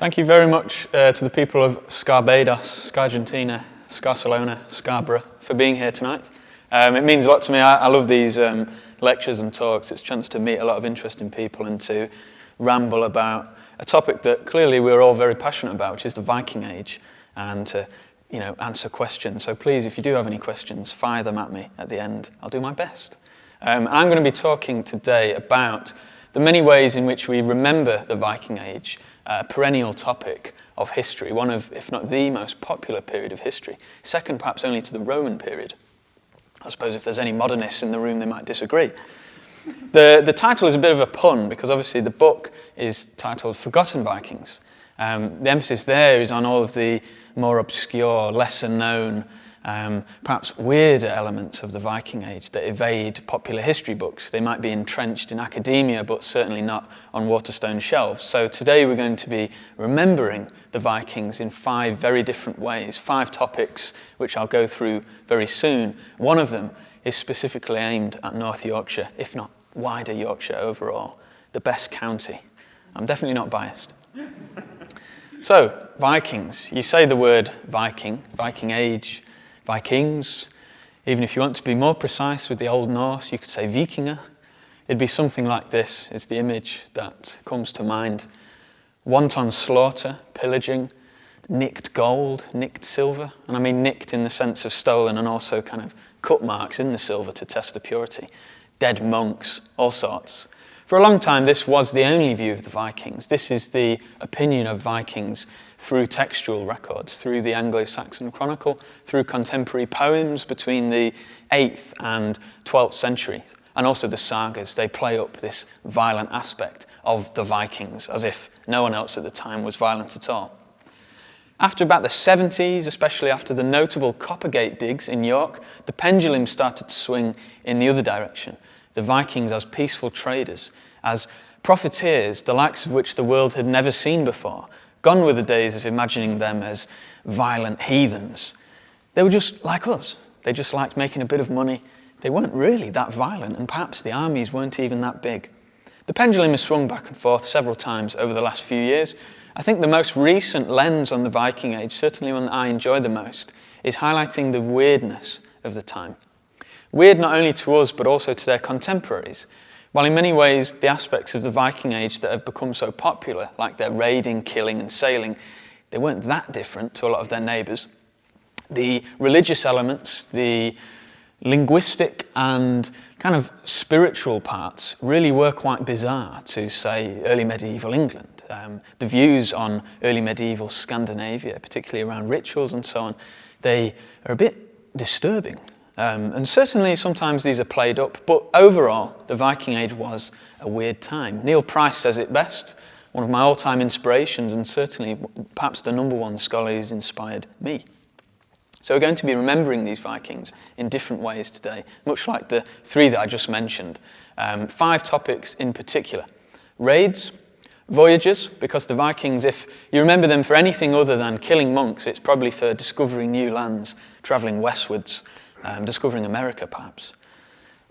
Thank you very much to the people of Scarbados, Scargentina, Scarcelona, Scarborough for being here tonight. It means a lot to me. I love these lectures and talks. It's a chance to meet a lot of interesting people and to ramble about a topic that clearly we're all very passionate about, which is the Viking Age, and to answer questions. So please, if you do have any questions, fire them at me at the end. I'll do my best. I'm going to be talking today about the many ways in which we remember the Viking Age, a perennial topic of history, one of, if not the most popular period of history, second perhaps only to the Roman period. I suppose if there's any modernists in the room, they might disagree. The title is a bit of a pun, because obviously the book is titled Forgotten Vikings. The emphasis there is on all of the more obscure, lesser known, perhaps weirder elements of the Viking Age that evade popular history books. They might be entrenched in academia, but certainly not on Waterstone shelves. So today we're going to be remembering the Vikings in 5 very different ways, 5 topics which I'll go through very soon. One of them is specifically aimed at North Yorkshire, if not wider Yorkshire overall, the best county. I'm definitely not biased. So, Vikings. You say the word Viking, Viking Age, Vikings. Even if you want to be more precise with the Old Norse, you could say Vikinger. It'd be something like this, is the image that comes to mind. Wanton slaughter, pillaging, nicked gold, nicked silver. And I mean nicked in the sense of stolen and also kind of cut marks in the silver to test the purity. Dead monks, all sorts. For a long time, this was the only view of the Vikings. This is the opinion of Vikings through textual records, through the Anglo-Saxon Chronicle, through contemporary poems between the 8th and 12th centuries, and also the sagas. They play up this violent aspect of the Vikings, as if no one else at the time was violent at all. After about the 70s, especially after the notable Coppergate digs in York, the pendulum started to swing in the other direction. The Vikings as peaceful traders, as profiteers, the likes of which the world had never seen before. Gone were the days of imagining them as violent heathens. They were just like us. They just liked making a bit of money. They weren't really that violent, and perhaps the armies weren't even that big. The pendulum has swung back and forth several times over the last few years. I think the most recent lens on the Viking Age, certainly one that I enjoy the most, is highlighting the weirdness of the time. Weird not only to us, but also to their contemporaries. While in many ways, the aspects of the Viking Age that have become so popular, like their raiding, killing, and sailing, they weren't that different to a lot of their neighbours. The religious elements, the linguistic and kind of spiritual parts really were quite bizarre to, say, early medieval England. The views on early medieval Scandinavia, particularly around rituals and so on, they are a bit disturbing. And certainly sometimes these are played up, but overall the Viking Age was a weird time. Neil Price says it best, one of my all-time inspirations, and certainly perhaps the number one scholar who's inspired me. So we're going to be remembering these Vikings in different ways today, much like the 3 that I just mentioned. 5 topics in particular. Raids, voyages, because the Vikings, if you remember them for anything other than killing monks, it's probably for discovering new lands, travelling westwards, discovering America perhaps.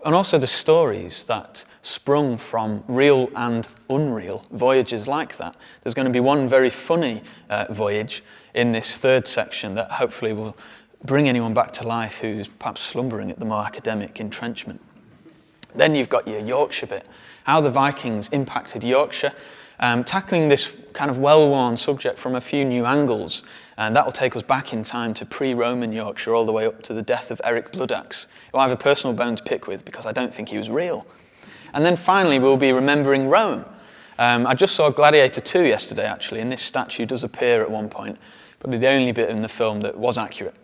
And also the stories that sprung from real and unreal voyages like that. There's going to be one very funny voyage in this 3rd section that hopefully will bring anyone back to life who's perhaps slumbering at the more academic entrenchment. Then you've got your Yorkshire bit, how the Vikings impacted Yorkshire, tackling this kind of well-worn subject from a few new angles, and that will take us back in time to pre-Roman Yorkshire all the way up to the death of Eric Bloodaxe, who I have a personal bone to pick with because I don't think he was real. And then finally we'll be remembering Rome. I just saw Gladiator 2 yesterday actually, and this statue does appear at one point, probably the only bit in the film that was accurate.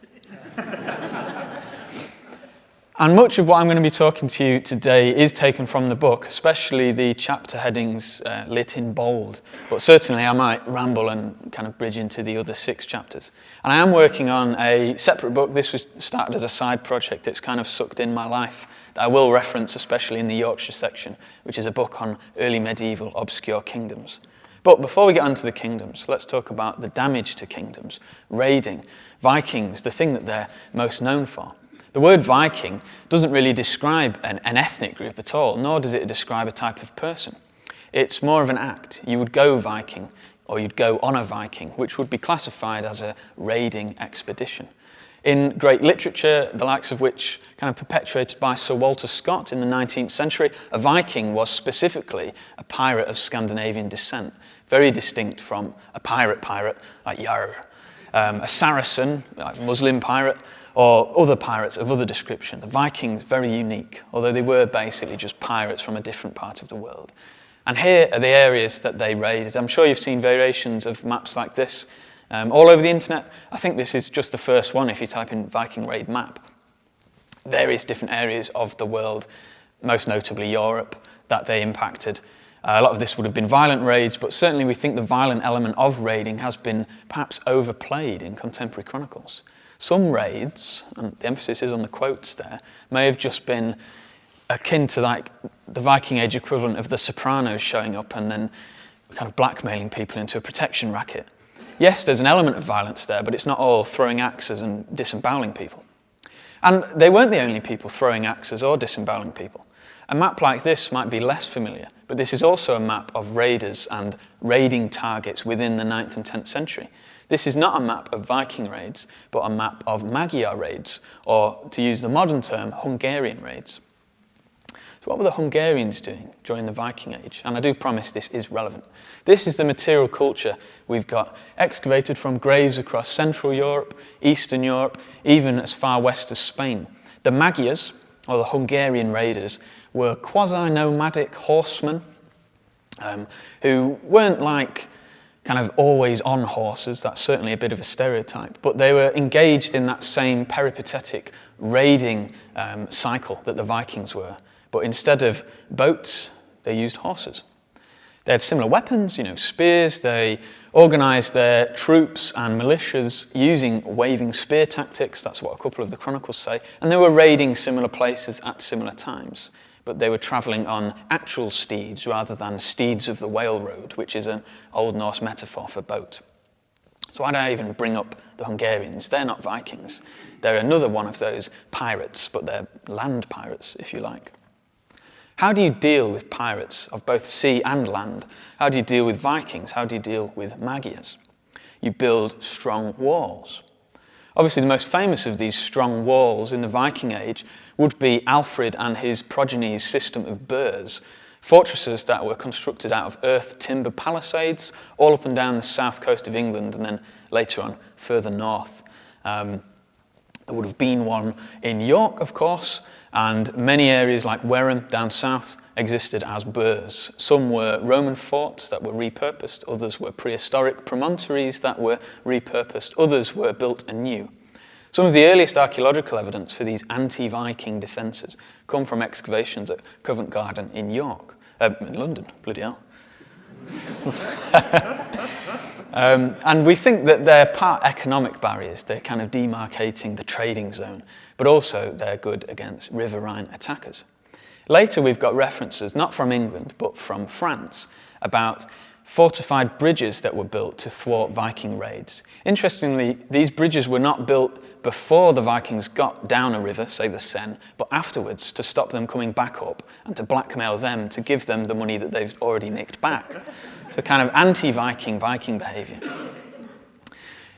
And much of what I'm going to be talking to you today is taken from the book, especially the chapter headings lit in bold. But certainly I might ramble and kind of bridge into the other 6 chapters. And I am working on a separate book. This was started as a side project. It's kind of sucked in my life that I will reference, especially in the Yorkshire section, which is a book on early medieval obscure kingdoms. But before we get onto the kingdoms, let's talk about the damage to kingdoms, raiding, Vikings, the thing that they're most known for. The word Viking doesn't really describe an ethnic group at all, nor does it describe a type of person. It's more of an act. You would go Viking or you'd go on a Viking, which would be classified as a raiding expedition. In great literature, the likes of which kind of perpetuated by Sir Walter Scott in the 19th century, a Viking was specifically a pirate of Scandinavian descent, very distinct from a pirate like Yarr, a Saracen, like Muslim pirate, or other pirates of other description. The Vikings, very unique, although they were basically just pirates from a different part of the world. And here are the areas that they raided. I'm sure you've seen variations of maps like this all over the internet. I think this is just the first one if you type in Viking raid map. Various different areas of the world, most notably Europe, that they impacted. A lot of this would have been violent raids, but certainly we think the violent element of raiding has been perhaps overplayed in contemporary chronicles. Some raids, and the emphasis is on the quotes there, may have just been akin to like the Viking Age equivalent of the Sopranos showing up and then kind of blackmailing people into a protection racket. Yes, there's an element of violence there, but it's not all throwing axes and disemboweling people. And they weren't the only people throwing axes or disemboweling people. A map like this might be less familiar, but this is also a map of raiders and raiding targets within the 9th and 10th century. This is not a map of Viking raids, but a map of Magyar raids, or to use the modern term, Hungarian raids. So what were the Hungarians doing during the Viking Age? And I do promise this is relevant. This is the material culture we've got excavated from graves across Central Europe, Eastern Europe, even as far west as Spain. The Magyars, or the Hungarian raiders, were quasi-nomadic horsemen who weren't like kind of always on horses. That's certainly a bit of a stereotype, but they were engaged in that same peripatetic raiding cycle that the Vikings were. But instead of boats, they used horses. They had similar weapons, spears. They organised their troops and militias using waving spear tactics. That's what a couple of the chronicles say. And they were raiding similar places at similar times. But they were travelling on actual steeds rather than steeds of the whale road, which is an Old Norse metaphor for boat. So why do I even bring up the Hungarians? They're not Vikings. They're another one of those pirates, but they're land pirates, if you like. How do you deal with pirates of both sea and land? How do you deal with Vikings? How do you deal with Magyars? You build strong walls. Obviously, the most famous of these strong walls in the Viking Age would be Alfred and his progeny's system of burhs, fortresses that were constructed out of earth timber palisades all up and down the south coast of England and then later on further north. There would have been one in York, of course, and many areas like Wareham down south existed as burhs. Some were Roman forts that were repurposed, others were prehistoric promontories that were repurposed, others were built anew. Some of the earliest archaeological evidence for these anti-Viking defences come from excavations at Covent Garden in York, in London, bloody hell. And we think that they're part economic barriers. They're kind of demarcating the trading zone, but also they're good against riverine attackers. Later, we've got references, not from England, but from France, about fortified bridges that were built to thwart Viking raids. Interestingly, these bridges were not built before the Vikings got down a river, say the Seine, but afterwards to stop them coming back up and to blackmail them to give them the money that they've already nicked back. So kind of anti-Viking behaviour.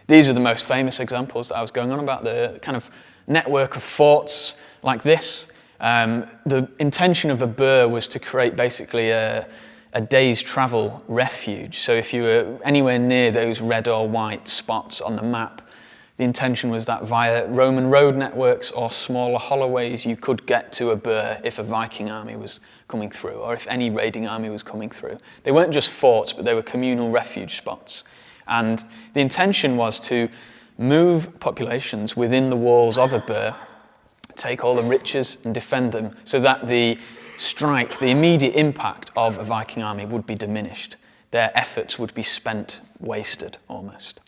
These are the most famous examples that I was going on about, the kind of network of forts like this. The intention of a burh was to create basically a day's travel refuge. So if you were anywhere near those red or white spots on the map, the intention was that via Roman road networks or smaller holloways you could get to a burh if a Viking army was coming through, or if any raiding army was coming through. They weren't just forts, but they were communal refuge spots. And the intention was to move populations within the walls of a burh, take all the riches and defend them so that the strike, the immediate impact of a Viking army would be diminished. Their efforts would be spent, wasted almost.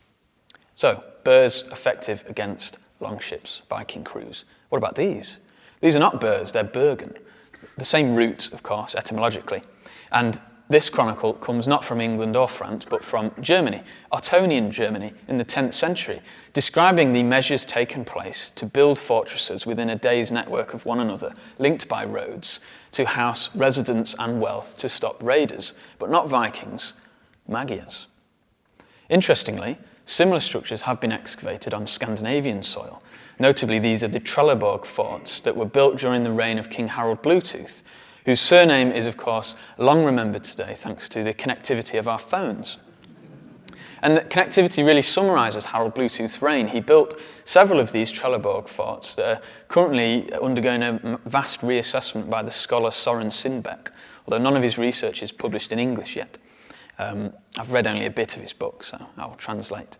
So, burhs effective against longships, Viking crews. What about these? These are not burhs, they're Bergen. The same root, of course, etymologically. And this chronicle comes not from England or France, but from Germany, Ottonian Germany in the 10th century, describing the measures taken place to build fortresses within a day's network of one another, linked by roads, to house residents and wealth to stop raiders, but not Vikings, Magyars. Interestingly, similar structures have been excavated on Scandinavian soil. Notably, these are the Trelleborg forts that were built during the reign of King Harold Bluetooth, whose surname is, of course, long remembered today thanks to the connectivity of our phones. And the connectivity really summarises Harold Bluetooth's reign. He built several of these Trelleborg forts that are currently undergoing a vast reassessment by the scholar Soren Sindbeck, although none of his research is published in English yet. I've read only a bit of his book, so I'll translate.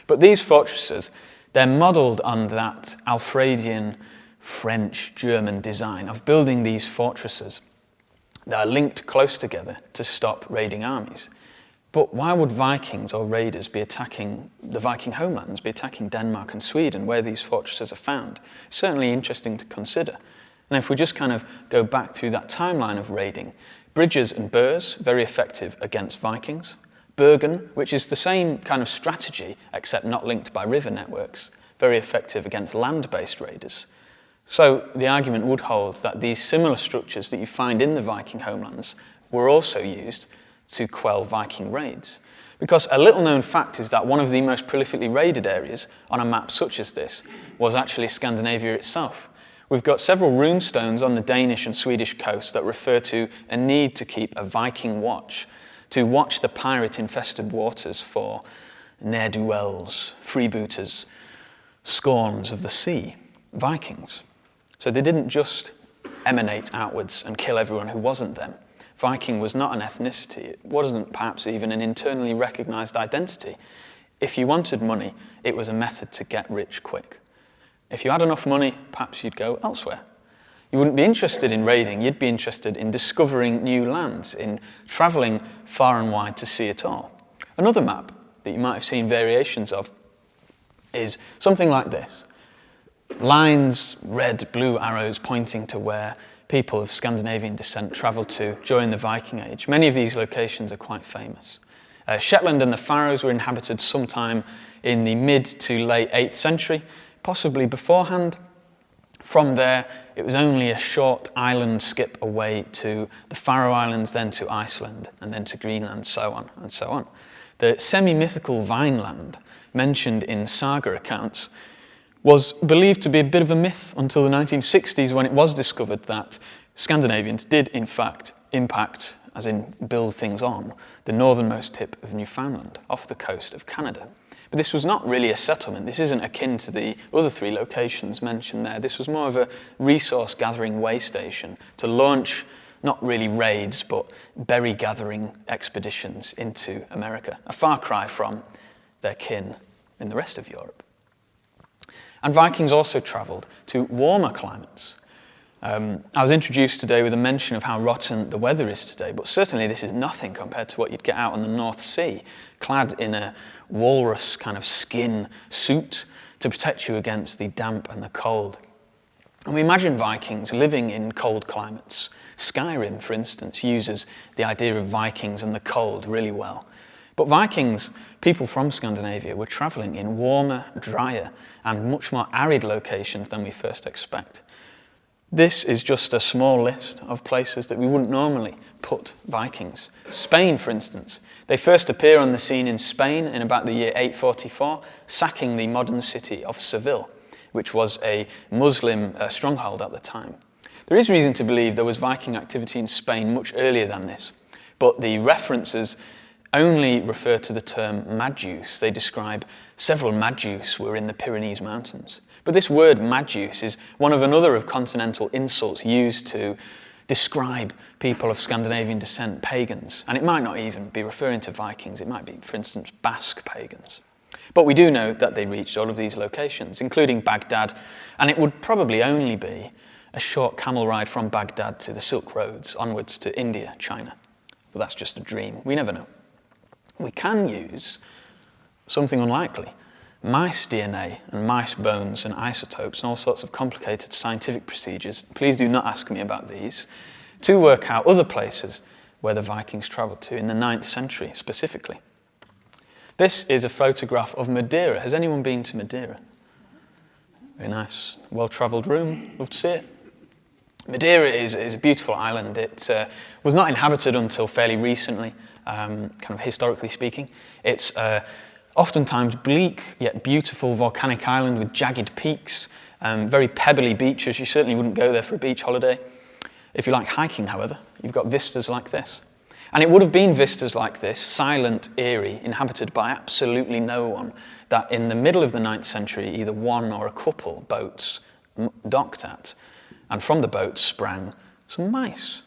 But these fortresses, they're modelled on that Alfredian French-German design of building these fortresses that are linked close together to stop raiding armies. But why would Vikings or raiders be attacking the Viking homelands, be attacking Denmark and Sweden, where these fortresses are found? Certainly interesting to consider. And if we just kind of go back through that timeline of raiding, bridges and burhs, very effective against Vikings. Bergen, which is the same kind of strategy, except not linked by river networks, very effective against land-based raiders. So the argument would hold that these similar structures that you find in the Viking homelands were also used to quell Viking raids. Because a little-known fact is that one of the most prolifically raided areas on a map such as this was actually Scandinavia itself. We've got several runestones on the Danish and Swedish coast that refer to a need to keep a Viking watch, to watch the pirate-infested waters for ne'er-do-wells, freebooters, scorns of the sea, Vikings. So they didn't just emanate outwards and kill everyone who wasn't them. Viking was not an ethnicity. It wasn't perhaps even an internally recognised identity. If you wanted money, it was a method to get rich quick. If you had enough money, perhaps you'd go elsewhere. You wouldn't be interested in raiding, you'd be interested in discovering new lands, in travelling far and wide to see it all. Another map that you might have seen variations of is something like this. Lines, red, blue arrows pointing to where people of Scandinavian descent travelled to during the Viking Age. Many of these locations are quite famous. Shetland and the Faroes were inhabited sometime in the mid to late 8th century, possibly beforehand. From there, it was only a short island skip away to the Faroe Islands, then to Iceland, and then to Greenland, so on and so on. The semi-mythical Vineland, mentioned in saga accounts, was believed to be a bit of a myth until the 1960s, when it was discovered that Scandinavians did, in fact, impact, as in build things on, the northernmost tip of Newfoundland, off the coast of Canada. But this was not really a settlement. This isn't akin to the other three locations mentioned there. This was more of a resource-gathering way station to launch, not really raids, but berry-gathering expeditions into America, a far cry from their kin in the rest of Europe. And Vikings also travelled to warmer climates. I was introduced today with a mention of how rotten the weather is today, but certainly this is nothing compared to what you'd get out on the North Sea, clad in a walrus kind of skin suit to protect you against the damp and the cold. And we imagine Vikings living in cold climates. Skyrim, for instance, uses the idea of Vikings and the cold really well. But Vikings, people from Scandinavia, were travelling in warmer, drier, and much more arid locations than we first expect. This is just a small list of places that we wouldn't normally put Vikings. Spain, for instance. They first appear on the scene in Spain in about the year 844, sacking the modern city of Seville, which was a Muslim stronghold at the time. There is reason to believe there was Viking activity in Spain much earlier than this, but the references only refer to the term Magius. They describe several Magius were in the Pyrenees Mountains. But this word Magius is one of another of continental insults used to describe people of Scandinavian descent, pagans. And it might not even be referring to Vikings. It might be, for instance, Basque pagans. But we do know that they reached all of these locations, including Baghdad, and it would probably only be a short camel ride from Baghdad to the Silk Roads, onwards to India, China. But that's just a dream. We never know. We can use something unlikely. Mice DNA and mice bones and isotopes and all sorts of complicated scientific procedures, please do not ask me about these, to work out other places where the Vikings travelled to in the 9th century specifically. This is a photograph of Madeira. Has anyone been to Madeira? Very nice, well-travelled room, love to see it. Madeira is a beautiful island. It was not inhabited until fairly recently, kind of historically speaking. It's oftentimes bleak yet beautiful volcanic island with jagged peaks, very pebbly beaches. You certainly wouldn't go there for a beach holiday. If you like hiking, however, you've got vistas like this. And it would have been vistas like this, silent, eerie, inhabited by absolutely no one, that in the middle of the 9th century, either one or a couple boats docked at. And from the boats sprang some mice.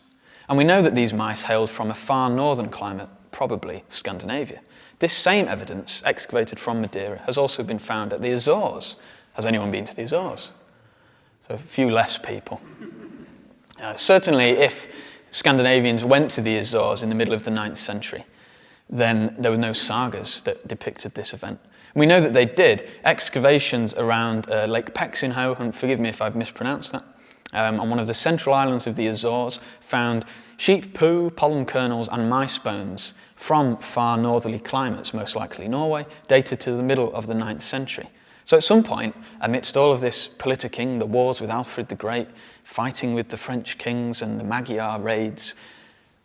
And we know that these mice hailed from a far northern climate, probably Scandinavia. This same evidence, excavated from Madeira, has also been found at the Azores. Has anyone been to the Azores? So a few less people. Certainly, if Scandinavians went to the Azores in the middle of the 9th century, then there were no sagas that depicted this event. We know that they did. Excavations around Lake Pexinho, and forgive me if I've mispronounced that, on one of the central islands of the Azores, found sheep poo, pollen kernels and mice bones from far northerly climates, most likely Norway, dated to the middle of the 9th century. So at some point, amidst all of this politicking, the wars with Alfred the Great, fighting with the French kings and the Magyar raids,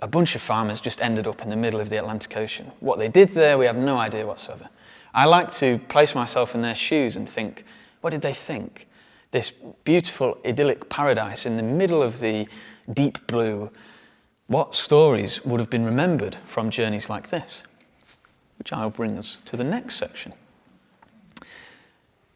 a bunch of farmers just ended up in the middle of the Atlantic Ocean. What they did there, we have no idea whatsoever. I like to place myself in their shoes and think, what did they think? This beautiful, idyllic paradise in the middle of the deep blue, what stories would have been remembered from journeys like this? Which I'll bring us to the next section.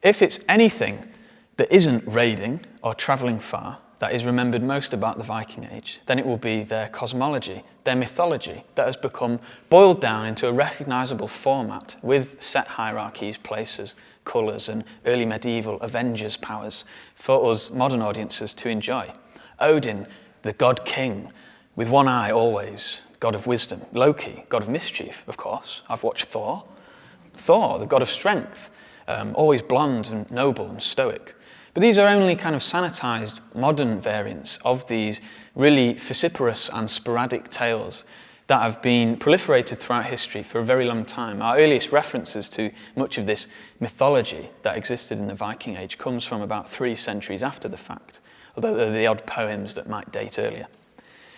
If it's anything that isn't raiding or travelling far that is remembered most about the Viking Age, then it will be their cosmology, their mythology, that has become boiled down into a recognisable format with set hierarchies, places, colours and early medieval Avengers powers for us modern audiences to enjoy. Odin, the god king, with one eye always, god of wisdom. Loki, god of mischief, of course. I've watched Thor. Thor, the god of strength, always blonde and noble and stoic. But these are only kind of sanitised modern variants of these really vociferous and sporadic tales that have been proliferated throughout history for a very long time. Our earliest references to much of this mythology that existed in the Viking Age comes from about 3 centuries after the fact, although there are the odd poems that might date earlier.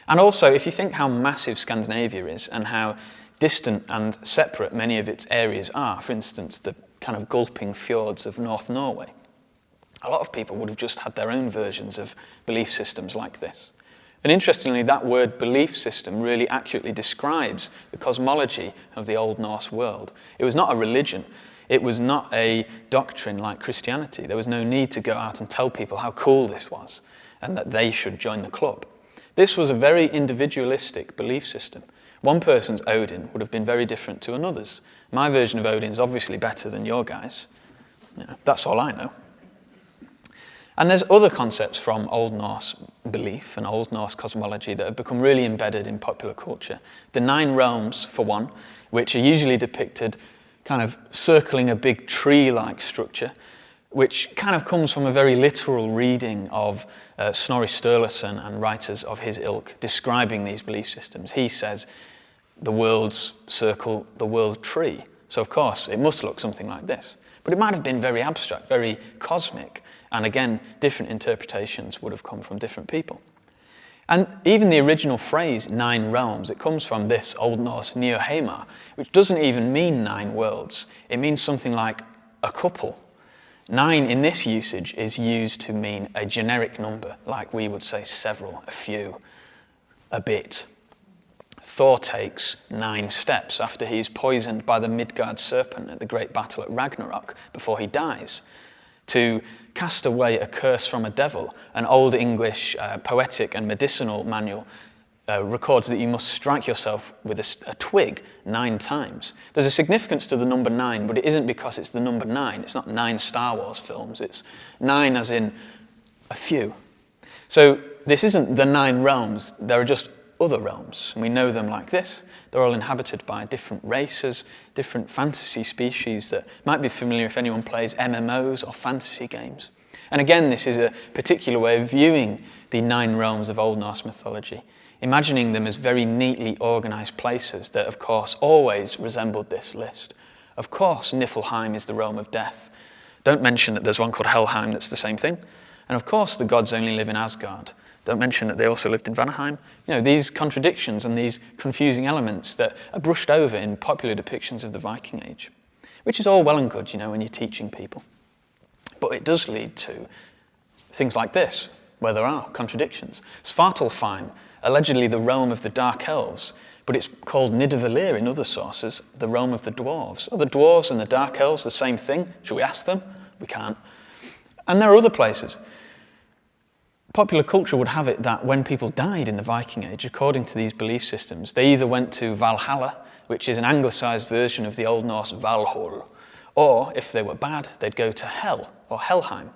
And also, if you think how massive Scandinavia is and how distant and separate many of its areas are, for instance, the kind of gulping fjords of North Norway, a lot of people would have just had their own versions of belief systems like this. And interestingly, that word belief system really accurately describes the cosmology of the Old Norse world. It was not a religion. It was not a doctrine like Christianity. There was no need to go out and tell people how cool this was and that they should join the club. This was a very individualistic belief system. One person's Odin would have been very different to another's. My version of Odin is obviously better than your guys. That's all I know. And there's other concepts from Old Norse belief and Old Norse cosmology that have become really embedded in popular culture. The 9 realms, for one, which are usually depicted kind of circling a big tree-like structure, which kind of comes from a very literal reading of Snorri Sturluson and writers of his ilk describing these belief systems. He says the worlds circle the world tree. So of course it must look something like this. But it might have been very abstract, very cosmic, and again, different interpretations would have come from different people. And even the original phrase, 9 realms, it comes from this Old Norse Nioheimar, which doesn't even mean 9 worlds. It means something like a couple. 9 in this usage is used to mean a generic number, like we would say several, a few, a bit. Thor takes 9 steps after he's poisoned by the Midgard serpent at the great battle at Ragnarok before he dies, to cast away a curse from a devil. An Old English poetic and medicinal manual records that you must strike yourself with a twig 9 times. There's a significance to the number 9, but it isn't because it's the number 9. It's not 9 Star Wars films. It's 9 as in a few. So this isn't the 9 realms. There are just other realms, and we know them like this. They're all inhabited by different races, different fantasy species that might be familiar if anyone plays MMOs or fantasy games. And again, this is a particular way of viewing the 9 realms of Old Norse mythology, imagining them as very neatly organised places that, of course, always resembled this list. Of course, Niflheim is the realm of death. Don't mention that there's one called Helheim that's the same thing. And of course, the gods only live in Asgard. Don't mention that they also lived in Vanaheim. You know, these contradictions and these confusing elements that are brushed over in popular depictions of the Viking Age, which is all well and good, you know, when you're teaching people. But it does lead to things like this, where there are contradictions. Svartalfheim, allegedly the realm of the Dark Elves, but it's called Nidavellir in other sources, the realm of the dwarves. Are the dwarves and the Dark Elves the same thing? Should we ask them? We can't. And there are other places. Popular culture would have it that when people died in the Viking Age, according to these belief systems, they either went to Valhalla, which is an anglicised version of the Old Norse Valhall, or if they were bad, they'd go to Hel, or Helheim.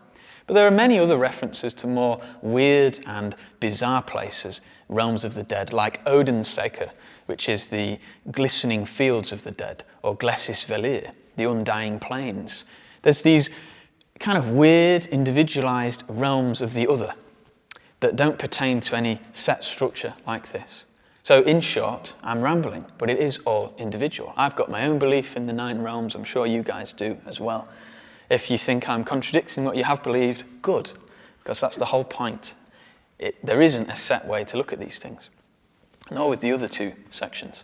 But there are many other references to more weird and bizarre places, realms of the dead, like Odin's Seker, which is the glistening fields of the dead, or Glesis Velir, the undying plains. There's these kind of weird, individualised realms of the other that don't pertain to any set structure like this. So in short, I'm rambling, but it is all individual. I've got my own belief in the 9 realms. I'm sure you guys do as well. If you think I'm contradicting what you have believed, good, because that's the whole point. There isn't a set way to look at these things, nor with the other 2 sections.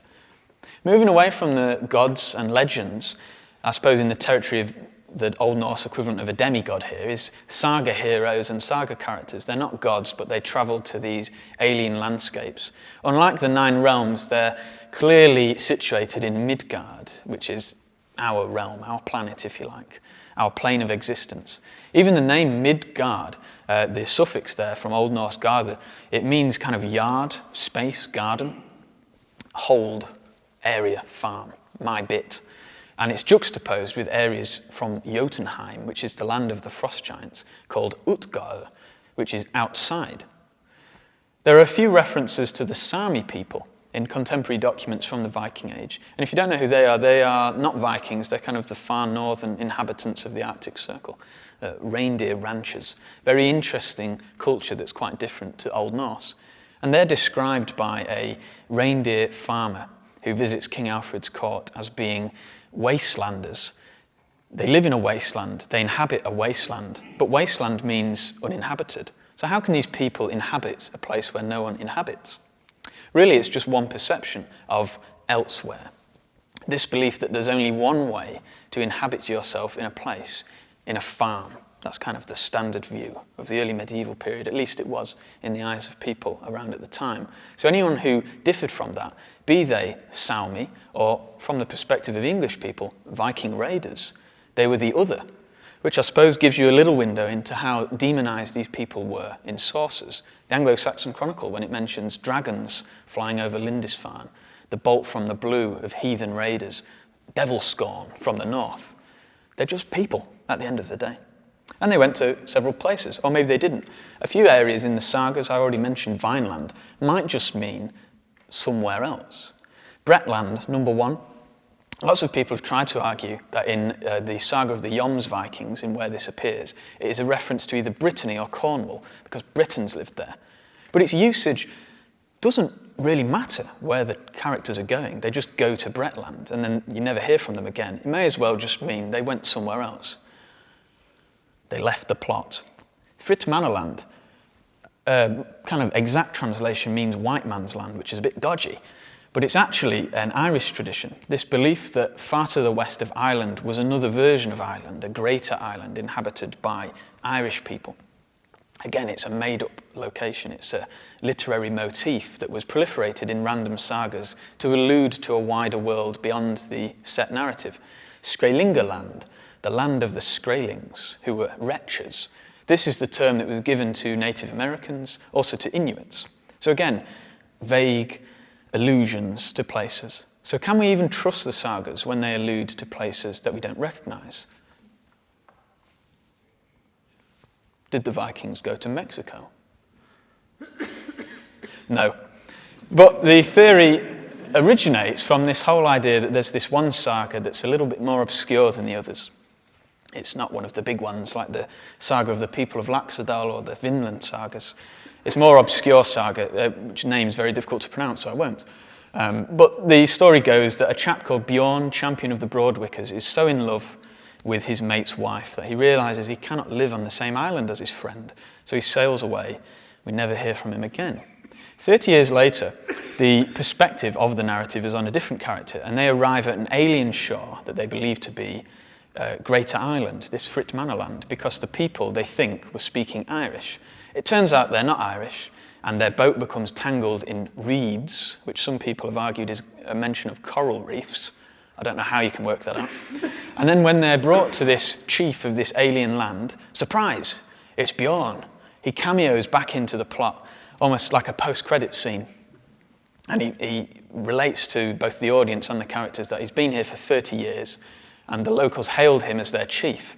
Moving away from the gods and legends, I suppose in the territory of the Old Norse equivalent of a demigod here is Saga Heroes and Saga characters. They're not gods, but they travel to these alien landscapes. Unlike the 9 realms, they're clearly situated in Midgard, which is our realm, our planet, if you like, our plane of existence. Even the name Midgard, the suffix there from Old Norse garda, it means kind of yard, space, garden, hold, area, farm, my bit. And it's juxtaposed with areas from Jotunheim, which is the land of the frost giants, called Utgard, which is outside. There are a few references to the Sami people in contemporary documents from the Viking Age. And if you don't know who they are not Vikings, they're kind of the far northern inhabitants of the Arctic Circle, reindeer ranchers. Very interesting culture that's quite different to Old Norse. And they're described by a reindeer farmer who visits King Alfred's court as being wastelanders. They live in a wasteland, they inhabit a wasteland, but wasteland means uninhabited. So how can these people inhabit a place where no one inhabits? Really, it's just one perception of elsewhere. This belief that there's only one way to inhabit yourself in a place, in a farm. That's kind of the standard view of the early medieval period, at least it was in the eyes of people around at the time. So anyone who differed from that, be they Sami, or from the perspective of English people, Viking raiders, they were the other, which I suppose gives you a little window into how demonized these people were in sources. The Anglo-Saxon Chronicle, when it mentions dragons flying over Lindisfarne, the bolt from the blue of heathen raiders, devil scorn from the north, they're just people at the end of the day. And they went to several places, or maybe they didn't. A few areas in the sagas, I already mentioned Vineland, might just mean somewhere else. Bretland, number 1. Lots of people have tried to argue that in the saga of the Joms Vikings, in where this appears, it is a reference to either Brittany or Cornwall, because Britons lived there. But its usage doesn't really matter where the characters are going. They just go to Bretland, and then you never hear from them again. It may as well just mean they went somewhere else. They left the plot. Fritmanaland, kind of exact translation means white man's land, which is a bit dodgy, but it's actually an Irish tradition. This belief that far to the west of Ireland was another version of Ireland, a greater island inhabited by Irish people. Again, it's a made-up location. It's a literary motif that was proliferated in random sagas to allude to a wider world beyond the set narrative. Skraelingaland, the land of the Skraelings, who were wretches. This is the term that was given to Native Americans, also to Inuits. So again, vague allusions to places. So can we even trust the sagas when they allude to places that we don't recognize? Did the Vikings go to Mexico? No. But the theory originates from this whole idea that there's this one saga that's a little bit more obscure than the others. It's not one of the big ones like the saga of the people of Laxadal or the Vinland sagas. It's more obscure saga, which name is very difficult to pronounce, so I won't. But the story goes that a chap called Bjorn, champion of the Broadwickers, is so in love with his mate's wife that he realises he cannot live on the same island as his friend. So he sails away We never hear from him again. 30 years later, the perspective of the narrative is on a different character, and they arrive at an alien shore that they believe to be Greater Ireland, this Fritmannaland, because the people they think were speaking Irish. It turns out they're not Irish, and their boat becomes tangled in reeds, which some people have argued is a mention of coral reefs. I don't know how you can work that out. And then when they're brought to this chief of this alien land, surprise, it's Bjorn. He cameos back into the plot, almost like a post-credits scene. And he relates to both the audience and the characters that he's been here for 30 years, and the locals hailed him as their chief.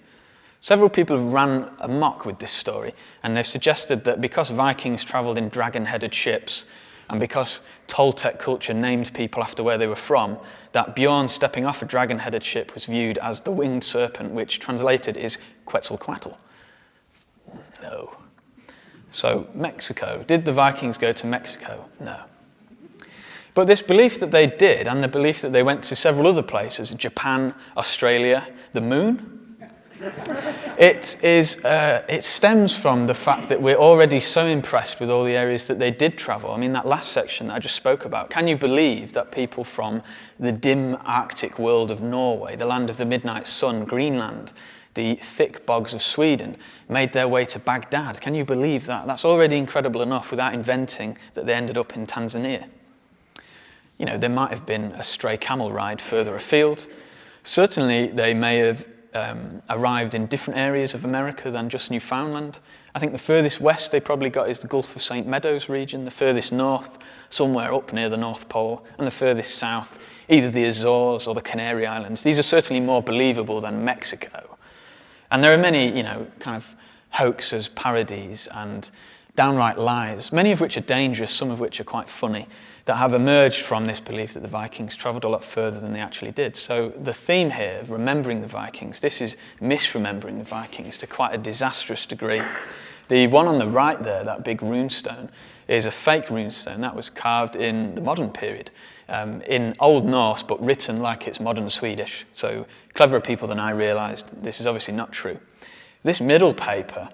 Several people have ran amok with this story, and they've suggested that because Vikings travelled in dragon-headed ships, and because Toltec culture named people after where they were from, that Bjorn stepping off a dragon-headed ship was viewed as the winged serpent, which translated is Quetzalcoatl. No. So Mexico. Did the Vikings go to Mexico? No. But this belief that they did, and the belief that they went to several other places, Japan, Australia, the moon, it stems from the fact that we're already so impressed with all the areas that they did travel. I mean, that last section that I just spoke about, can you believe that people from the dim Arctic world of Norway, the land of the midnight sun, Greenland, the thick bogs of Sweden, made their way to Baghdad? Can you believe that? That's already incredible enough without inventing that they ended up in Tanzania. You know, there might have been a stray camel ride further afield. Certainly, they may have arrived in different areas of America than just Newfoundland. I think the furthest west they probably got is the Gulf of St. Meadows region, the furthest north, somewhere up near the North Pole, and the furthest south, either the Azores or the Canary Islands. These are certainly more believable than Mexico. And there are many, kind of hoaxes, parodies, and downright lies, many of which are dangerous, some of which are quite funny, that have emerged from this belief that the Vikings travelled a lot further than they actually did. So the theme here of remembering the Vikings, this is misremembering the Vikings to quite a disastrous degree. The one on the right there, that big runestone, is a fake runestone that was carved in the modern period, in Old Norse, but written like it's modern Swedish. So cleverer people than I realised this is obviously not true. This middle paper,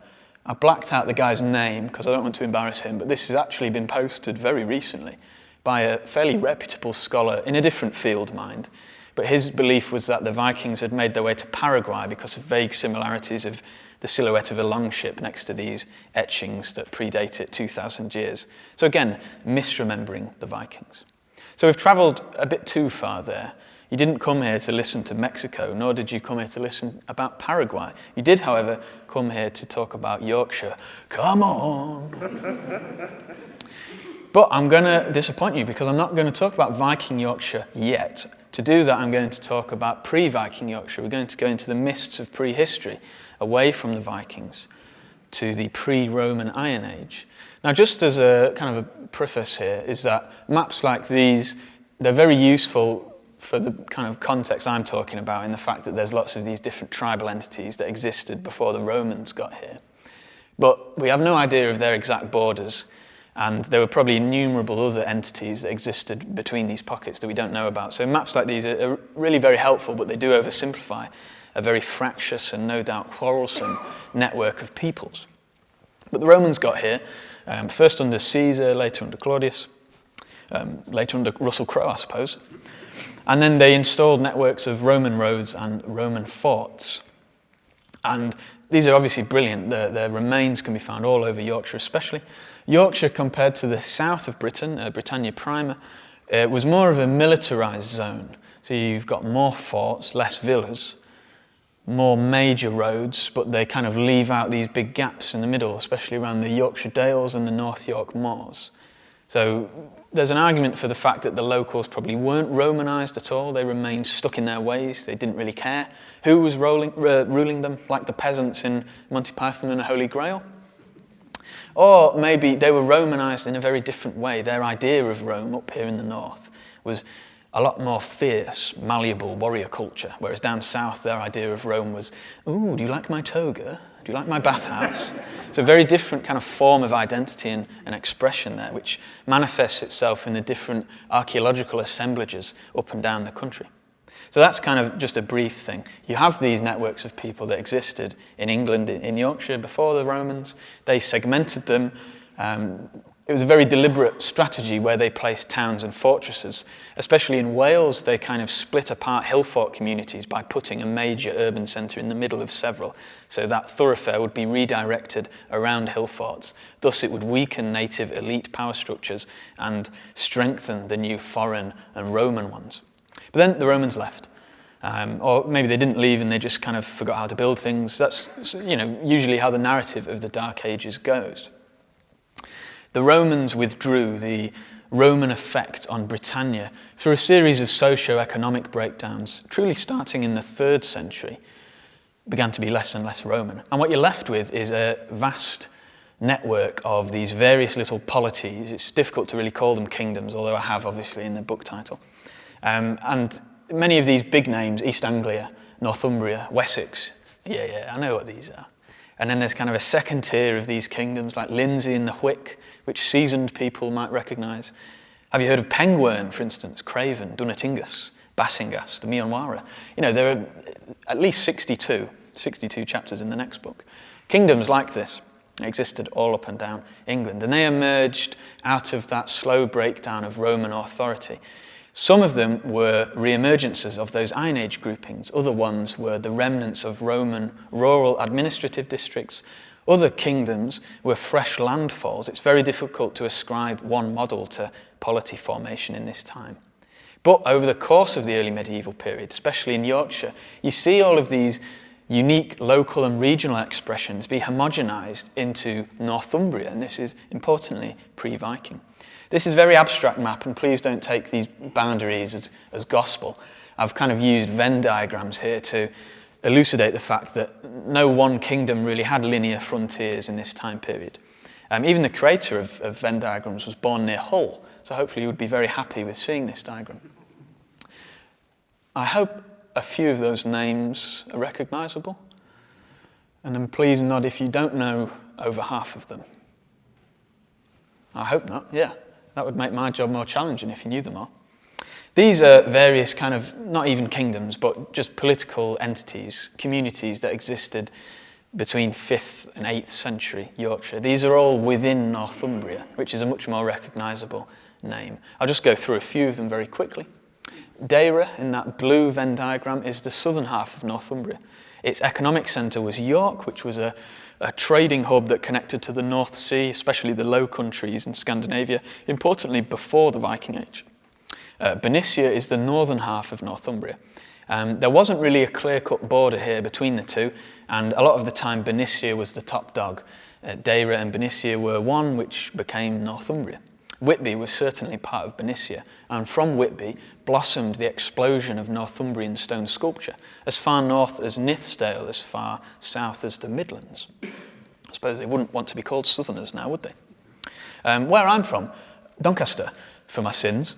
I blacked out the guy's name because I don't want to embarrass him, but this has actually been posted very recently by a fairly reputable scholar in a different field, mind. But his belief was that the Vikings had made their way to Paraguay because of vague similarities of the silhouette of a longship next to these etchings that predate it 2,000 years. So again, misremembering the Vikings. So we've travelled a bit too far there. You didn't come here to listen to Mexico, nor did you come here to listen about Paraguay. You did, however, come here to talk about Yorkshire. Come on! But I'm going to disappoint you because I'm not going to talk about Viking Yorkshire yet. To do that, I'm going to talk about pre-Viking Yorkshire. We're going to go into the mists of prehistory, away from the Vikings, to the pre-Roman Iron Age. Now, just as a kind of a preface here, is that maps like these, they're very useful for the kind of context I'm talking about, in the fact that there's lots of these different tribal entities that existed before the Romans got here. But we have no idea of their exact borders, and there were probably innumerable other entities that existed between these pockets that we don't know about. So maps like these are really very helpful, but they do oversimplify a very fractious and no doubt quarrelsome network of peoples. But the Romans got here, first under Caesar, later under Claudius, later under Russell Crowe, I suppose. And then they installed networks of Roman roads and Roman forts. And these are obviously brilliant. Their remains can be found all over Yorkshire especially. Yorkshire, compared to the south of Britain, Britannia Prima, was more of a militarised zone. So you've got more forts, less villas, more major roads, but they kind of leave out these big gaps in the middle, especially around the Yorkshire Dales and the North York Moors. So there's an argument for the fact that the locals probably weren't Romanised at all. They remained stuck in their ways. They didn't really care who was ruling them, like the peasants in Monty Python and the Holy Grail. Or maybe they were Romanised in a very different way. Their idea of Rome up here in the north was a lot more fierce, malleable warrior culture, whereas down south their idea of Rome was, ooh, do you like my toga? Do you like my bathhouse? It's a very different kind of form of identity and expression there, which manifests itself in the different archaeological assemblages up and down the country. So that's kind of just a brief thing. You have these networks of people that existed in England, in Yorkshire, before the Romans. They segmented them, It was a very deliberate strategy where they placed towns and fortresses. Especially in Wales, they kind of split apart hill fort communities by putting a major urban centre in the middle of several, so that thoroughfare would be redirected around hill forts. Thus, it would weaken native elite power structures and strengthen the new foreign and Roman ones. But then the Romans left. Or maybe they didn't leave and they just kind of forgot how to build things. That's, usually how the narrative of the Dark Ages goes. The Romans withdrew the Roman effect on Britannia through a series of socio-economic breakdowns, truly starting in the 3rd century, began to be less and less Roman. And what you're left with is a vast network of these various little polities. It's difficult to really call them kingdoms, although I have obviously in the book title. And many of these big names, East Anglia, Northumbria, Wessex, I know what these are. And then there's kind of a second tier of these kingdoms like Lindsey and the Wick, which seasoned people might recognise. Have you heard of Pengwern, for instance, Craven, Dunatingus, Basingast, the Mionwara? There are at least 62 chapters in the next book. Kingdoms like this existed all up and down England, and they emerged out of that slow breakdown of Roman authority. Some of them were re-emergences of those Iron Age groupings. Other ones were the remnants of Roman rural administrative districts. Other kingdoms were fresh landfalls. It's very difficult to ascribe one model to polity formation in this time. But over the course of the early medieval period, especially in Yorkshire, you see all of these unique local and regional expressions be homogenised into Northumbria, and this is importantly pre-Viking. This is a very abstract map, and please don't take these boundaries as gospel. I've kind of used Venn diagrams here to elucidate the fact that no one kingdom really had linear frontiers in this time period. Even the creator of Venn diagrams was born near Hull, so hopefully you would be very happy with seeing this diagram. I hope a few of those names are recognisable, and then please nod if you don't know over half of them. I hope not, yeah. That would make my job more challenging if you knew them all. These are various kind of, not even kingdoms, but just political entities, communities that existed between 5th and 8th century Yorkshire. These are all within Northumbria, which is a much more recognisable name. I'll just go through a few of them very quickly. Deira, in that blue Venn diagram, is the southern half of Northumbria. Its economic centre was York, which was a trading hub that connected to the North Sea, especially the Low Countries in Scandinavia, importantly before the Viking Age. Bernicia is the northern half of Northumbria. There wasn't really a clear-cut border here between the two, and a lot of the time Bernicia was the top dog. Deira and Bernicia were one, which became Northumbria. Whitby was certainly part of Bernicia, and from Whitby blossomed the explosion of Northumbrian stone sculpture, as far north as Nithsdale, as far south as the Midlands. I suppose they wouldn't want to be called Southerners now, would they? Where I'm from, Doncaster, for my sins,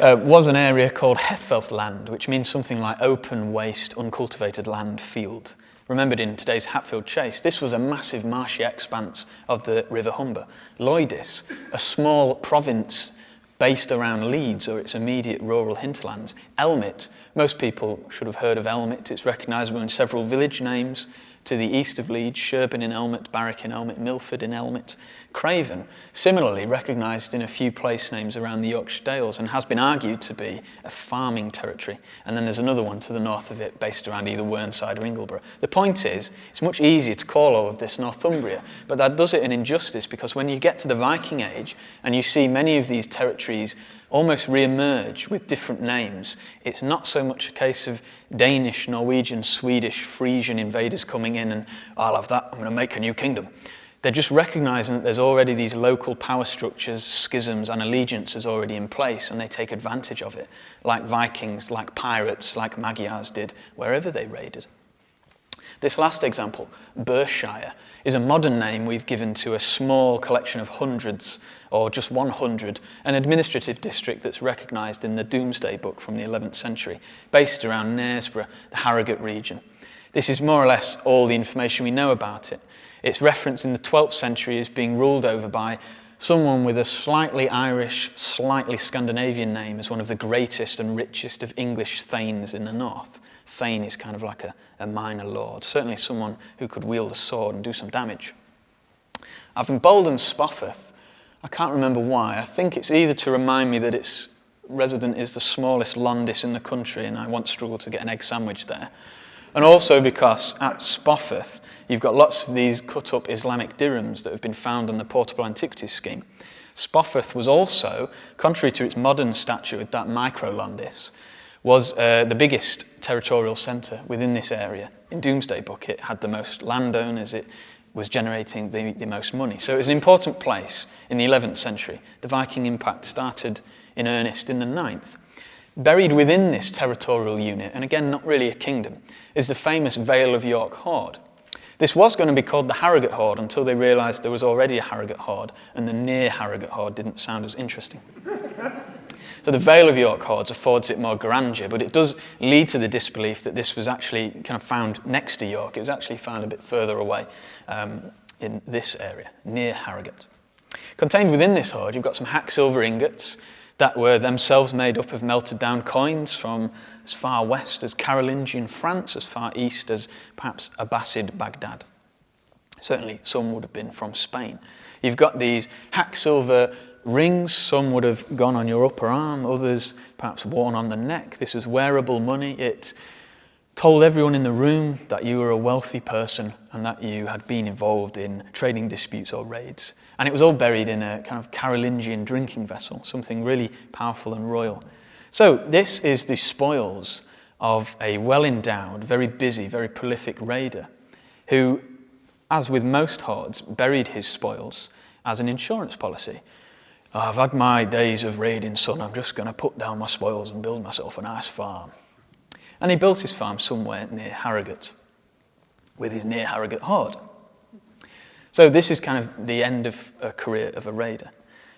was an area called Hethfelthland, which means something like open, waste, uncultivated land, field. Remembered in today's Hatfield Chase, this was a massive marshy expanse of the River Humber. Loidis, a small province based around Leeds or its immediate rural hinterlands. Elmet, most people should have heard of Elmet. It's recognisable in several village names to the east of Leeds, Sherburn in Elmet, Barwick in Elmet, Milford in Elmet. Craven, similarly recognised in a few place names around the Yorkshire Dales and has been argued to be a farming territory. And then there's another one to the north of it based around either Whernside or Ingleborough. The point is, it's much easier to call all of this Northumbria, but that does it an injustice because when you get to the Viking Age and you see many of these territories almost re-emerge with different names, it's not so much a case of Danish, Norwegian, Swedish, Frisian invaders coming in and, oh, I'll have that, I'm going to make a new kingdom. They're just recognising that there's already these local power structures, schisms and allegiances already in place, and they take advantage of it, like Vikings, like pirates, like Magyars did wherever they raided. This last example, Berkshire, is a modern name we've given to a small collection of hundreds, or just 100, an administrative district that's recognised in the Domesday Book from the 11th century, based around Knaresborough, the Harrogate region. This is more or less all the information we know about it. It's referenced in the 12th century as being ruled over by someone with a slightly Irish, slightly Scandinavian name as one of the greatest and richest of English thanes in the north. Thane is kind of like a minor lord, certainly someone who could wield a sword and do some damage. I've emboldened Spofforth I can't remember why. I think it's either to remind me that its resident is the smallest landis in the country and I once struggled to get an egg sandwich there. And also because at Spofforth, you've got lots of these cut-up Islamic dirhams that have been found on the Portable Antiquities Scheme. Spofforth was also, contrary to its modern stature with that micro-landis, was the biggest territorial centre within this area. In Domesday Book, it had the most landowners, it was generating the most money. So it was an important place in the 11th century. The Viking impact started in earnest in the 9th. Buried within this territorial unit, and again not really a kingdom, is the famous Vale of York hoard. This was going to be called the Harrogate hoard until they realised there was already a Harrogate hoard and the near Harrogate hoard didn't sound as interesting. So the Vale of York hoards affords it more grandeur, but it does lead to the disbelief that this was actually kind of found next to York. It was actually found a bit further away in this area, near Harrogate. Contained within this hoard, you've got some hack silver ingots that were themselves made up of melted down coins from as far west as Carolingian France, as far east as perhaps Abbasid Baghdad. Certainly some would have been from Spain. You've got these hack silver rings, some would have gone on your upper arm, others perhaps worn on the neck. This was wearable money. It told everyone in the room that you were a wealthy person and that you had been involved in trading disputes or raids. And it was all buried in a kind of Carolingian drinking vessel, something really powerful and royal. So this is the spoils of a well-endowed, very busy, very prolific raider who, as with most hoards, buried his spoils as an insurance policy. I've had my days of raiding, son, I'm just going to put down my spoils and build myself a nice farm. And he built his farm somewhere near Harrogate, with his near Harrogate hoard. So this is kind of the end of a career of a raider.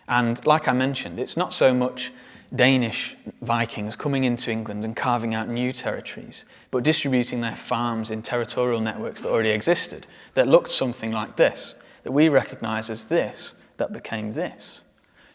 And like I mentioned, it's not so much Danish Vikings coming into England and carving out new territories, but distributing their farms in territorial networks that already existed, that looked something like this, that we recognise as this, that became this.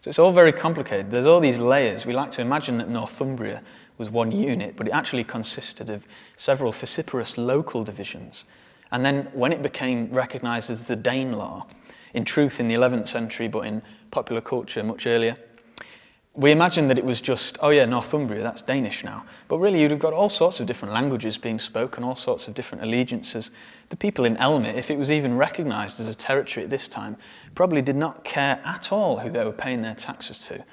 So it's all very complicated. There's all these layers. We like to imagine that Northumbria was one unit, but it actually consisted of several vociferous local divisions. And then when it became recognised as the Danelaw, in truth in the 11th century, but in popular culture much earlier, we imagined that it was just, oh yeah, Northumbria, that's Danish now. But really you'd have got all sorts of different languages being spoken, all sorts of different allegiances. The people in Elmet, if it was even recognised as a territory at this time, probably did not care at all who they were paying their taxes to.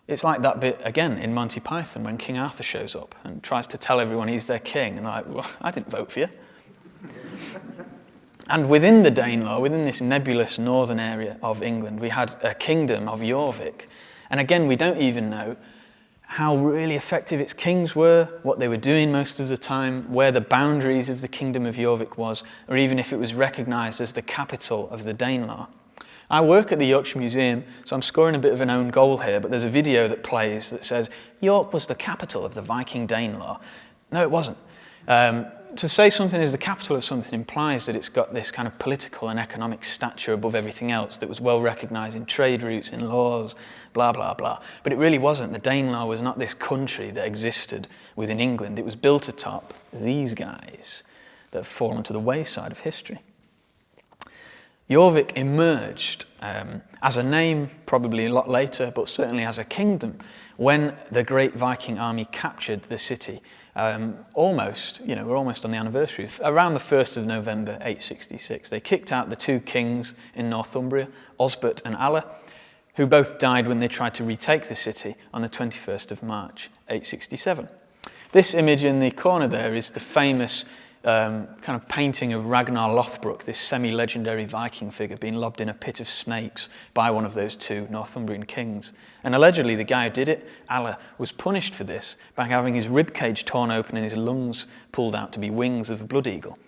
It's like that bit, again, in Monty Python when King Arthur shows up and tries to tell everyone he's their king. And like, well, I didn't vote for you. And within the Danelaw, within this nebulous northern area of England, we had a kingdom of Jorvik. And again, we don't even know how really effective its kings were, what they were doing most of the time, where the boundaries of the kingdom of Jorvik was, or even if it was recognised as the capital of the Danelaw. I work at the Yorkshire Museum, so I'm scoring a bit of an own goal here, but there's a video that plays that says, York was the capital of the Viking Danelaw. No, it wasn't. To say something is the capital of something implies that it's got this kind of political and economic stature above everything else that was well recognised in trade routes, in laws, blah, blah, blah. But it really wasn't. The Danelaw was not this country that existed within England. It was built atop these guys that have fallen to the wayside of history. Jorvik emerged as a name probably a lot later, but certainly as a kingdom, when the great Viking army captured the city. Almost, we're almost on the anniversary. Around the 1st of November 866, they kicked out the two kings in Northumbria, Osbert and Hala, who both died when they tried to retake the city on the 21st of March 867. This image in the corner there is the famous kind of painting of Ragnar Lothbrok, this semi-legendary Viking figure being lobbed in a pit of snakes by one of those two Northumbrian kings. And allegedly the guy who did it, Hala, was punished for this by having his ribcage torn open and his lungs pulled out to be wings of a blood eagle.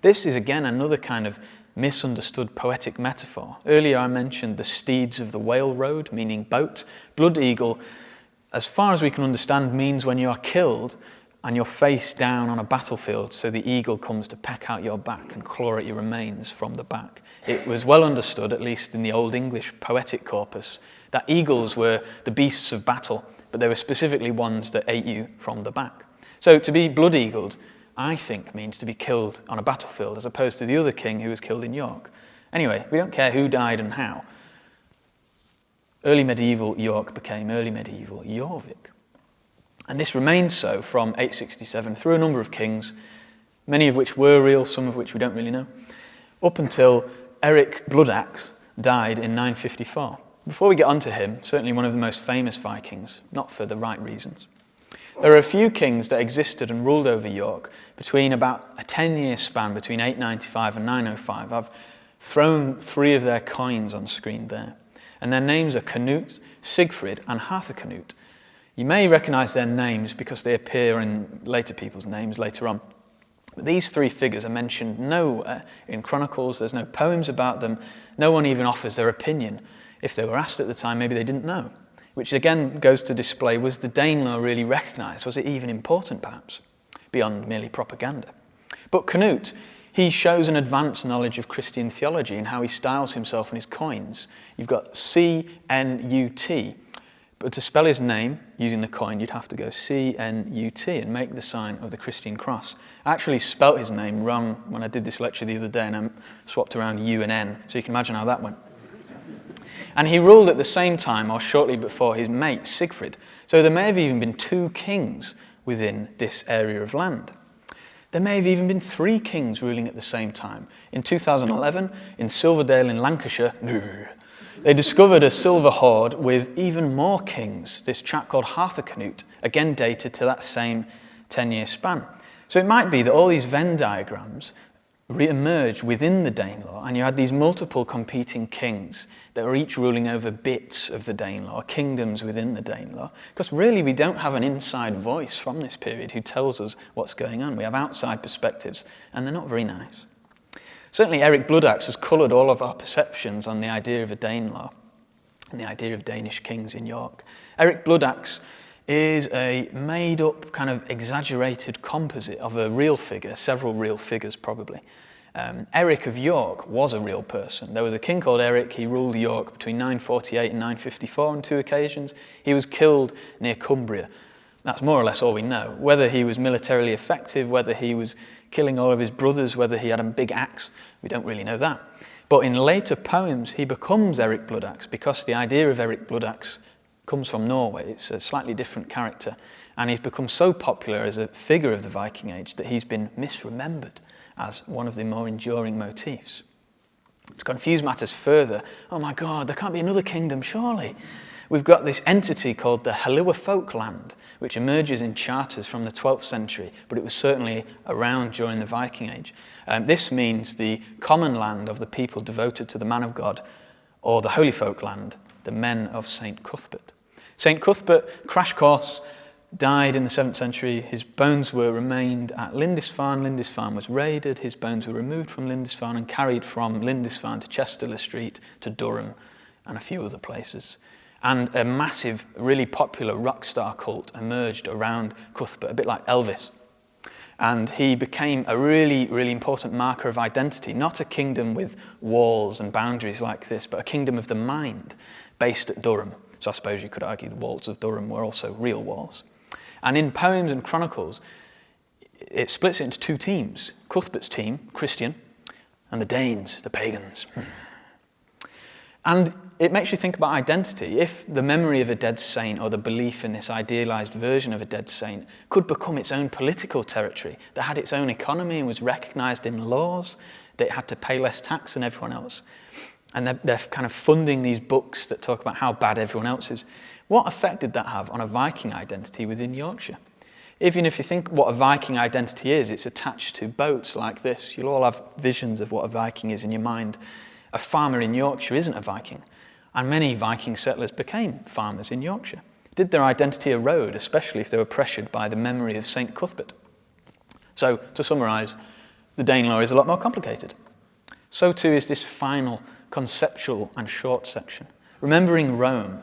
This is again another kind of misunderstood poetic metaphor. Earlier I mentioned the steeds of the whale road, meaning boat. Blood eagle, as far as we can understand, means when you are killed and you're face down on a battlefield, so the eagle comes to peck out your back and claw at your remains from the back. It was well understood, at least in the Old English poetic corpus, that eagles were the beasts of battle, but they were specifically ones that ate you from the back. So to be blood-eagled, I think, means to be killed on a battlefield, as opposed to the other king who was killed in York. Anyway, we don't care who died and how. Early medieval York became early medieval Jorvik. And this remained so from 867 through a number of kings, many of which were real, some of which we don't really know, up until Eric Bloodaxe died in 954. Before we get onto him, certainly one of the most famous Vikings, not for the right reasons. There are a few kings that existed and ruled over York between about a 10-year span between 895 and 905. I've thrown 3 of their coins on screen there. And their names are Canute, Sigfrid and Harthacnut. You may recognise their names because they appear in later people's names later on. But these 3 figures are mentioned nowhere in chronicles, there's no poems about them, no one even offers their opinion. If they were asked at the time, maybe they didn't know. Which again goes to display, was the Danelaw really recognised? Was it even important perhaps, beyond merely propaganda? But Canute, he shows an advanced knowledge of Christian theology and how he styles himself in his coins. You've got C-N-U-T, but to spell his name using the coin, you'd have to go C-N-U-T and make the sign of the Christian cross. I actually spelt his name wrong when I did this lecture the other day, and I swapped around U and N, so you can imagine how that went. And he ruled at the same time, or shortly before, his mate Sigfrid. So there may have even been 2 kings within this area of land. There may have even been 3 kings ruling at the same time. In 2011, in Silverdale in Lancashire, they discovered a silver hoard with even more kings, this chap called Harthacnut, again dated to that same 10-year span. So it might be that all these Venn diagrams re-emerged within the Danelaw, and you had these multiple competing kings that were each ruling over bits of the Danelaw, kingdoms within the Danelaw, because really we don't have an inside voice from this period who tells us what's going on. We have outside perspectives, and they're not very nice. Certainly Eric Bloodaxe has coloured all of our perceptions on the idea of a Danelaw and the idea of Danish kings in York. Eric Bloodaxe is a made-up, kind of exaggerated composite of a real figure, several real figures probably. Eric of York was a real person. There was a king called Eric. He ruled York between 948 and 954 on 2 occasions. He was killed near Cumbria. That's more or less all we know. Whether he was militarily effective, whether he was killing all of his brothers, whether he had a big axe, we don't really know that. But in later poems, he becomes Eric Bloodaxe because the idea of Eric Bloodaxe comes from Norway. It's a slightly different character, and he's become so popular as a figure of the Viking Age that he's been misremembered as one of the more enduring motifs. To confuse matters further, oh my God, there can't be another kingdom, surely. We've got this entity called the Hala Folkland, which emerges in charters from the 12th century, but it was certainly around during the Viking Age. This means the common land of the people devoted to the man of God, or the Holy Folkland, the men of St. Cuthbert. St. Cuthbert, crash course, died in the 7th century. His bones were remained at Lindisfarne. Lindisfarne was raided. His bones were removed from Lindisfarne and carried from Lindisfarne to Chester Street, to Durham, and a few other places. And a massive, really popular rock star cult emerged around Cuthbert, a bit like Elvis. And he became a really, really important marker of identity, not a kingdom with walls and boundaries like this, but a kingdom of the mind based at Durham. So I suppose you could argue the walls of Durham were also real walls. And in poems and chronicles, it splits it into 2 teams. Cuthbert's team, Christian, and the Danes, the pagans. And it makes you think about identity. If the memory of a dead saint or the belief in this idealized version of a dead saint could become its own political territory that had its own economy and was recognized in laws, that it had to pay less tax than everyone else, and they're kind of funding these books that talk about how bad everyone else is, what effect did that have on a Viking identity within Yorkshire? Even if you think what a Viking identity is, it's attached to boats like this. You'll all have visions of what a Viking is in your mind. A farmer in Yorkshire isn't a Viking, and many Viking settlers became farmers in Yorkshire. Did their identity erode, especially if they were pressured by the memory of St. Cuthbert? So, to summarise, the Danelaw is a lot more complicated. So too is this final conceptual and short section. Remembering Rome.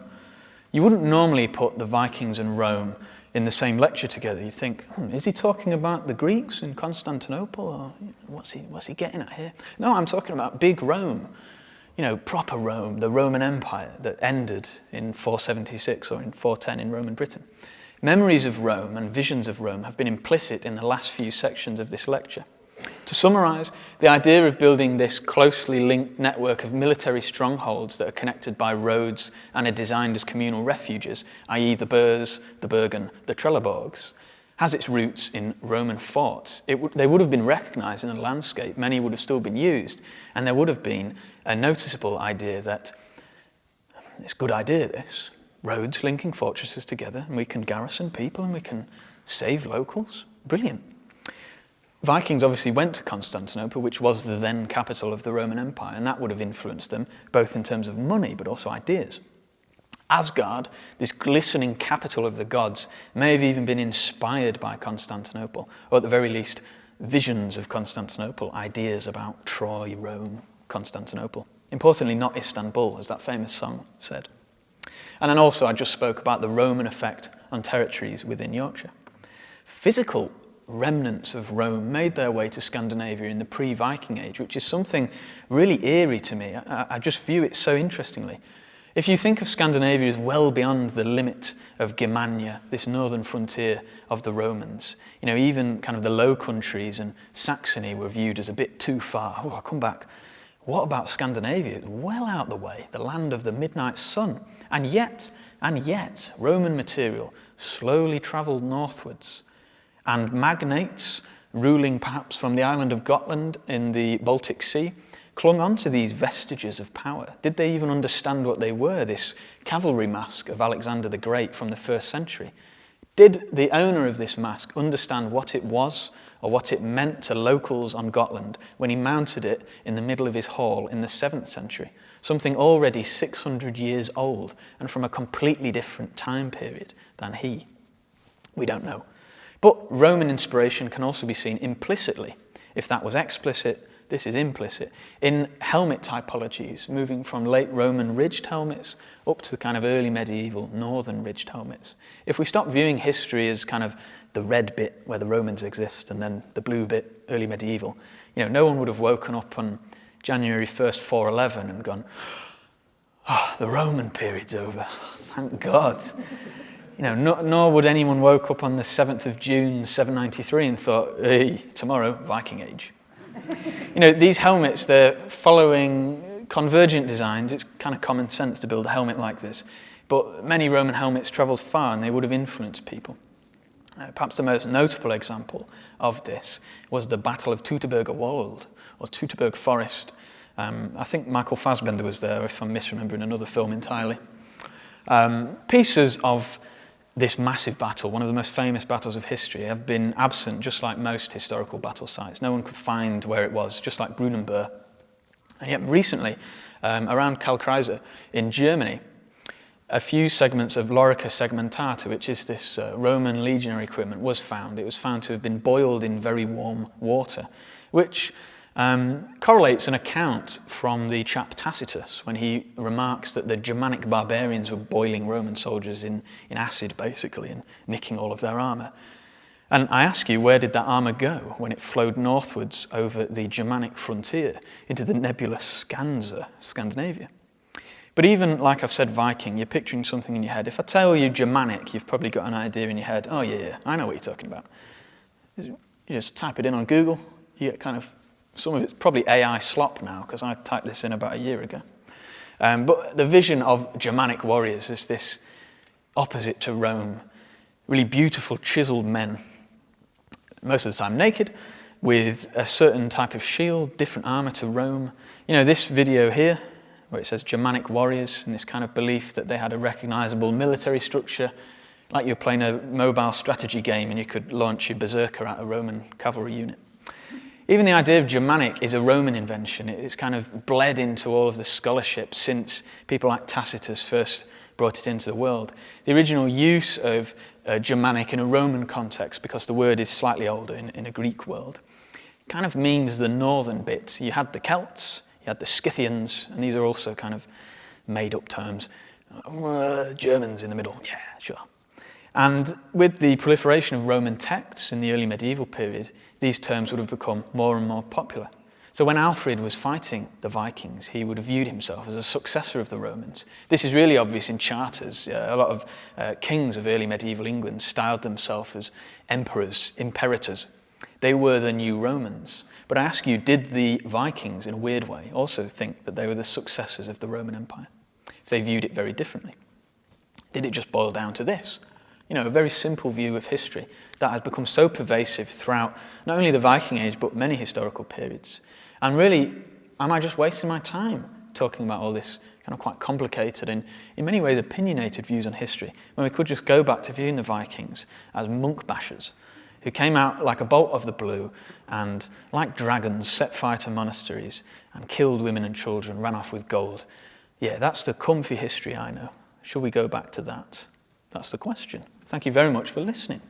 You wouldn't normally put the Vikings and Rome in the same lecture together. You think, is he talking about the Greeks in Constantinople, or what's he getting at here? No, I'm talking about big Rome. You know, proper Rome, the Roman Empire that ended in 476 or in 410 in Roman Britain. Memories of Rome and visions of Rome have been implicit in the last few sections of this lecture. To summarise, the idea of building this closely linked network of military strongholds that are connected by roads and are designed as communal refuges, i.e. the Burhs, the Bergen, the Trelleborgs, has its roots in Roman forts. They would have been recognised in the landscape, many would have still been used, and there would have been a noticeable idea that it's a good idea, this. Roads linking fortresses together, and we can garrison people and we can save locals. Brilliant. Vikings obviously went to Constantinople, which was the then capital of the Roman Empire, and that would have influenced them both in terms of money but also ideas. Asgard, this glistening capital of the gods, may have even been inspired by Constantinople, or at the very least, visions of Constantinople, ideas about Troy, Rome, Constantinople. Importantly, not Istanbul, as that famous song said. And then also I just spoke about the Roman effect on territories within Yorkshire. Physical remnants of Rome made their way to Scandinavia in the pre-Viking age, which is something really eerie to me. I just view it so interestingly. If you think of Scandinavia as well beyond the limit of Germania, this northern frontier of the Romans, you know, even kind of the Low Countries and Saxony were viewed as a bit too far. Oh, I'll come back. What about Scandinavia? Well out the way, the land of the midnight sun. And yet, Roman material slowly travelled northwards. And magnates, ruling perhaps from the island of Gotland in the Baltic Sea, clung on to these vestiges of power. Did they even understand what they were, this cavalry mask of Alexander the Great from the 1st century? Did the owner of this mask understand what it was or what it meant to locals on Gotland when he mounted it in the middle of his hall in the 7th century? Something already 600 years old and from a completely different time period than he. We don't know. But Roman inspiration can also be seen implicitly. If that was explicit, this is implicit. In helmet typologies, moving from late Roman ridged helmets up to the kind of early medieval northern ridged helmets. If we stop viewing history as kind of the red bit where the Romans exist and then the blue bit, early medieval, you know, no one would have woken up on January 1st, 411 and gone, oh, the Roman period's over, thank God. You know, nor would anyone woke up on the 7th of June, 793 and thought, hey, tomorrow, Viking Age. You know, these helmets, they're following convergent designs. It's kind of common sense to build a helmet like this. But many Roman helmets travelled far and they would have influenced people. Perhaps the most notable example of this was the Battle of Teutoburger Wald, or Teutoburg Forest. I think Michael Fassbender was there, if I'm misremembering another film entirely. Pieces of this massive battle, one of the most famous battles of history, have been absent, just like most historical battle sites. No one could find where it was, just like Brunanburh. And yet recently, around Kalkreise in Germany, a few segments of Lorica segmentata, which is this Roman legionary equipment, was found. It was found to have been boiled in very warm water, which correlates an account from the chap Tacitus when he remarks that the Germanic barbarians were boiling Roman soldiers in acid, basically, and nicking all of their armour. And I ask you, where did that armour go when it flowed northwards over the Germanic frontier into the nebulous Scandinavia? But even, like I've said, Viking, you're picturing something in your head. If I tell you Germanic, you've probably got an idea in your head. Oh yeah, I know what you're talking about. You just type it in on Google, you get kind of, some of it's probably AI slop now, because I typed this in about a year ago. But the vision of Germanic warriors is this opposite to Rome. Really beautiful, chiseled men, most of the time naked, with a certain type of shield, different armor to Rome. You know, this video here, where it says Germanic warriors, and this kind of belief that they had a recognizable military structure, like you're playing a mobile strategy game and you could launch your berserker at a Roman cavalry unit. Even the idea of Germanic is a Roman invention. It's kind of bled into all of the scholarship since people like Tacitus first brought it into the world. The original use of Germanic in a Roman context, because the word is slightly older in a Greek world, kind of means the northern bit. You had the Celts, you had the Scythians, and these are also kind of made-up terms. Germans in the middle, yeah, sure. And with the proliferation of Roman texts in the early medieval period, these terms would have become more and more popular. So when Alfred was fighting the Vikings, he would have viewed himself as a successor of the Romans. This is really obvious in charters. A lot of kings of early medieval England styled themselves as emperors, imperators. They were the new Romans. But I ask you, did the Vikings, in a weird way, also think that they were the successors of the Roman Empire? If they viewed it very differently? Did it just boil down to this? You know, a very simple view of history that has become so pervasive throughout not only the Viking Age, but many historical periods. And really, am I just wasting my time talking about all this kind of quite complicated and in many ways opinionated views on history, when we could just go back to viewing the Vikings as monk bashers who came out like a bolt of the blue and, like dragons, set fire to monasteries and killed women and children, ran off with gold? Yeah, that's the comfy history I know. Should we go back to that? That's the question. Thank you very much for listening.